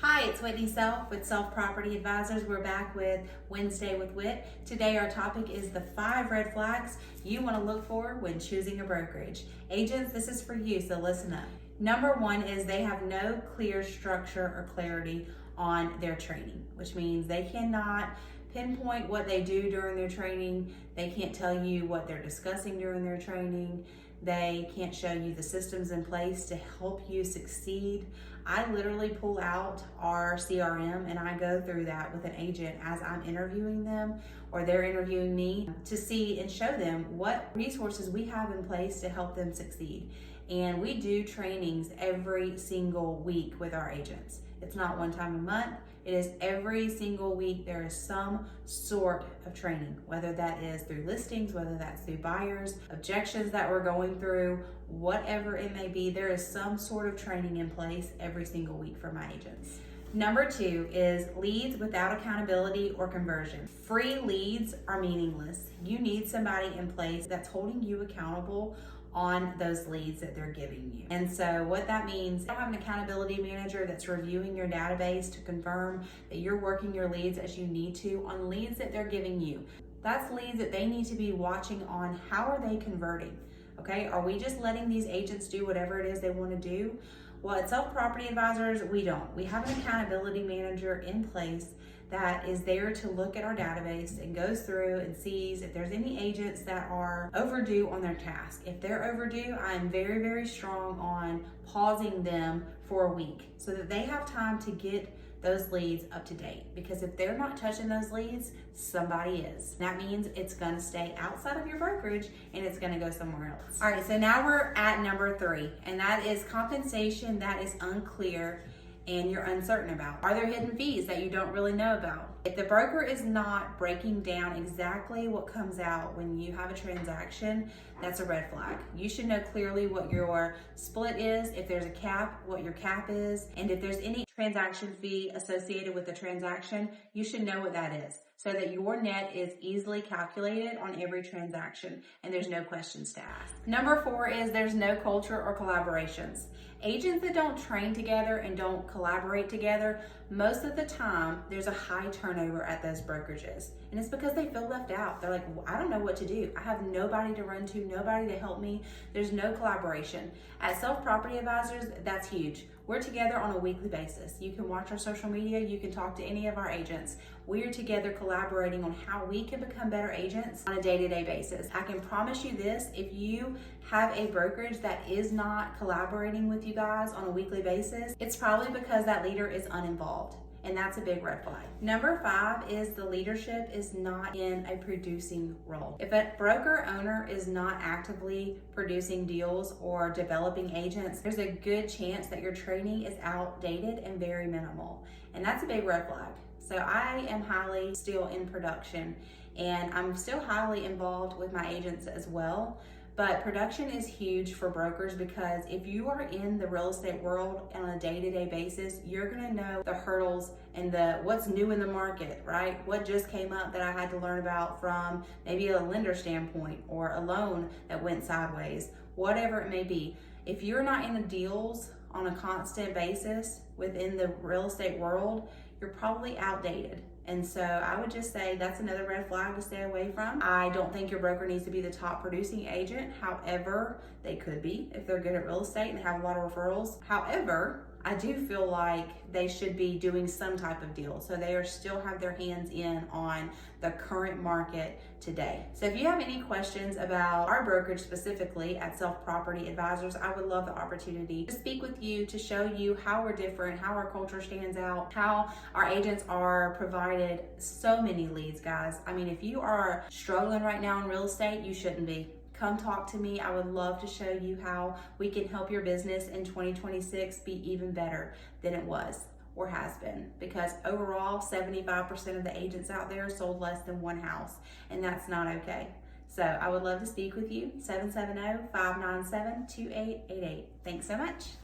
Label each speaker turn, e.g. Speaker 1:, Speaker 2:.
Speaker 1: Hi, it's Whitney Self with Self Property Advisors. We're back with Wednesday with Whitt. Today our topic is the 5 red flags you want to look for when choosing a brokerage. Agents, this is for you, so listen up. Number 1 is they have no clear structure or clarity on their training, which means they cannot pinpoint what they do during their training. They can't tell you what they're discussing during their training. They can't show you the systems in place to help you succeed. I literally pull out our CRM and I go through that with an agent as I'm interviewing them or they're interviewing me to see and show them what resources we have in place to help them succeed. And we do trainings every single week with our agents. It's not one time a month. It is every single week. There is some sort of training, whether that is through listings, whether that's through buyers, objections that we're going through, whatever it may be, there is some sort of training in place every single week for my agents. Number 2 is leads without accountability or conversion. Free leads are meaningless. You need somebody in place that's holding you accountable on those leads that they're giving you. And so what that means, you have an accountability manager that's reviewing your database to confirm that you're working your leads as you need to on leads that they're giving you. That's leads that they need to be watching on how are they converting, okay? Are we just letting these agents do whatever it is they want to do? Well, at Self Property Advisors, we don't. We have an accountability manager in place that is there to look at our database and goes through and sees if there's any agents that are overdue on their task. If they're overdue, I'm very, very strong on pausing them for a week so that they have time to get those leads up to date. Because if they're not touching those leads, somebody is. That means it's gonna stay outside of your brokerage and it's gonna go somewhere else. All right, so now we're at number 3, and that is compensation that is unclear and you're uncertain about. Are there hidden fees that you don't really know about? If the broker is not breaking down exactly what comes out when you have a transaction, that's a red flag. You should know clearly what your split is, if there's a cap, what your cap is, and if there's any transaction fee associated with the transaction, you should know what that is so that your net is easily calculated on every transaction and there's no questions to ask. Number 4 is there's no culture or collaborations. Agents that don't train together and don't collaborate together, most of the time there's a high turnover at those brokerages. And it's because they feel left out. They're like, well, I don't know what to do. I have nobody to run to, nobody to help me. There's no collaboration. At Self Property Advisors, that's huge. We're together on a weekly basis. You can watch our social media, you can talk to any of our agents. We're together collaborating on how we can become better agents on a day-to-day basis. I can promise you this, if you have a brokerage that is not collaborating with you guys on a weekly basis, it's probably because that leader is uninvolved. And that's a big red flag. Number 5 is the leadership is not in a producing role. If a broker owner is not actively producing deals or developing agents, there's a good chance that your training is outdated and very minimal. And that's a big red flag. So I am highly still in production and I'm still highly involved with my agents as well. But production is huge for brokers because if you are in the real estate world on a day-to-day basis, you're gonna know the hurdles and what's new in the market, right? What just came up that I had to learn about from maybe a lender standpoint or a loan that went sideways, whatever it may be. If you're not in the deals on a constant basis within the real estate world, you're probably outdated. And so I would just say that's another red flag to stay away from. I don't think your broker needs to be the top producing agent. However, they could be if they're good at real estate and have a lot of referrals. However, I do feel like they should be doing some type of deal. So they still have their hands in on the current market today. So if you have any questions about our brokerage specifically at Self Property Advisors, I would love the opportunity to speak with you, to show you how we're different, how our culture stands out, how our agents are provided so many leads, guys. I mean, if you are struggling right now in real estate, you shouldn't be. Come talk to me. I would love to show you how we can help your business in 2026 be even better than it was or has been. Because overall, 75% of the agents out there sold less than one house, and that's not okay. So I would love to speak with you, 770-597-2888. Thanks so much.